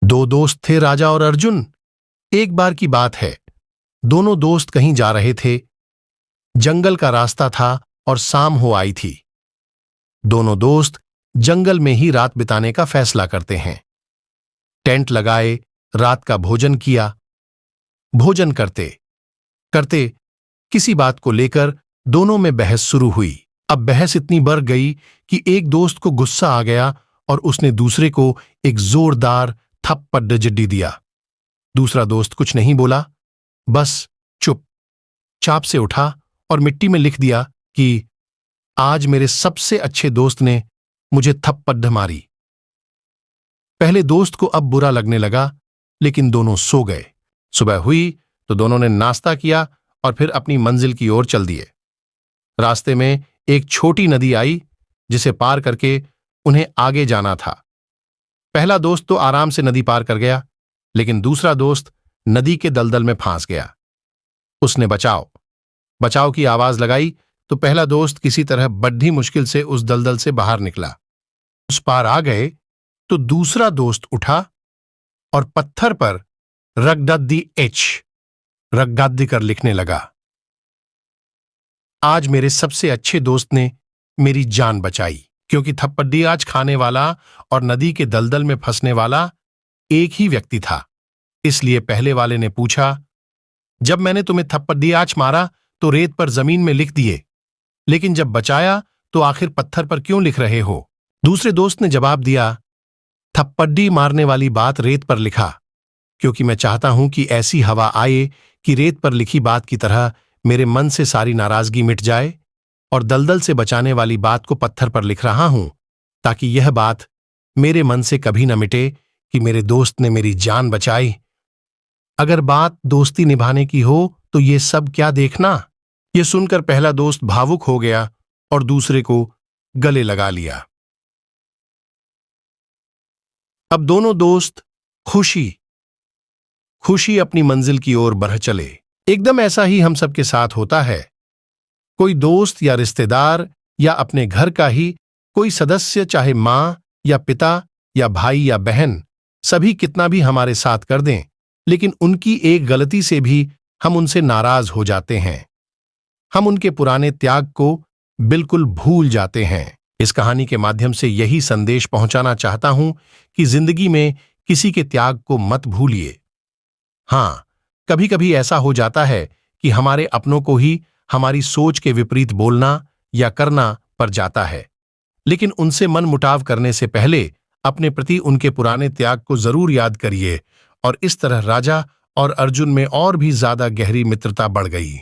दो दोस्त थे, राजा और अर्जुन। एक बार की बात है, दोनों दोस्त कहीं जा रहे थे। जंगल का रास्ता था और शाम हो आई थी। दोनों दोस्त जंगल में ही रात बिताने का फैसला करते हैं। टेंट लगाए, रात का भोजन किया। भोजन करते करते किसी बात को लेकर दोनों में बहस शुरू हुई। अब बहस इतनी बढ़ गई कि एक दोस्त को गुस्सा आ गया और उसने दूसरे को एक जोरदार थप्पड़ जड्डी दिया। दूसरा दोस्त कुछ नहीं बोला, बस चुपचाप से उठा और मिट्टी में लिख दिया कि आज मेरे सबसे अच्छे दोस्त ने मुझे थप्पड़ मारी। पहले दोस्त को अब बुरा लगने लगा, लेकिन दोनों सो गए। सुबह हुई तो दोनों ने नाश्ता किया और फिर अपनी मंजिल की ओर चल दिए। रास्ते में एक छोटी नदी आई जिसे पार करके उन्हें आगे जाना था। पहला दोस्त तो आराम से नदी पार कर गया, लेकिन दूसरा दोस्त नदी के दलदल में फंस गया। उसने बचाओ बचाओ की आवाज लगाई तो पहला दोस्त किसी तरह बड़ी मुश्किल से उस दलदल से बाहर निकला। उस पार आ गए तो दूसरा दोस्त उठा और पत्थर पर रगडद्दी कर लिखने लगा, आज मेरे सबसे अच्छे दोस्त ने मेरी जान बचाई। क्योंकि थप्पड़ी आज खाने वाला और नदी के दलदल में फंसने वाला एक ही व्यक्ति था, इसलिए पहले वाले ने पूछा, जब मैंने तुम्हें थप्पड़ी आज मारा तो रेत पर जमीन में लिख दिए, लेकिन जब बचाया तो आखिर पत्थर पर क्यों लिख रहे हो? दूसरे दोस्त ने जवाब दिया, थप्पड़ी मारने वाली बात रेत पर लिखा, क्योंकि मैं चाहता हूं कि ऐसी हवा आए कि रेत पर लिखी बात की तरह मेरे मन से सारी नाराजगी मिट जाए, और दलदल से बचाने वाली बात को पत्थर पर लिख रहा हूं ताकि यह बात मेरे मन से कभी न मिटे कि मेरे दोस्त ने मेरी जान बचाई। अगर बात दोस्ती निभाने की हो तो ये सब क्या देखना। यह सुनकर पहला दोस्त भावुक हो गया और दूसरे को गले लगा लिया। अब दोनों दोस्त खुशी अपनी मंजिल की ओर बढ़ चले। एकदम ऐसा ही हम सबके साथ होता है। कोई दोस्त या रिश्तेदार या अपने घर का ही कोई सदस्य, चाहे मां या पिता या भाई या बहन, सभी कितना भी हमारे साथ कर दें, लेकिन उनकी एक गलती से भी हम उनसे नाराज हो जाते हैं। हम उनके पुराने त्याग को बिल्कुल भूल जाते हैं। इस कहानी के माध्यम से यही संदेश पहुंचाना चाहता हूं कि जिंदगी में किसी के त्याग को मत भूलिए। हां, कभी कभी ऐसा हो जाता है कि हमारे अपनों को ही हमारी सोच के विपरीत बोलना या करना पड़ जाता है, लेकिन उनसे मन मुटाव करने से पहले अपने प्रति उनके पुराने त्याग को जरूर याद करिए, और इस तरह राजा और अर्जुन में और भी ज्यादा गहरी मित्रता बढ़ गई।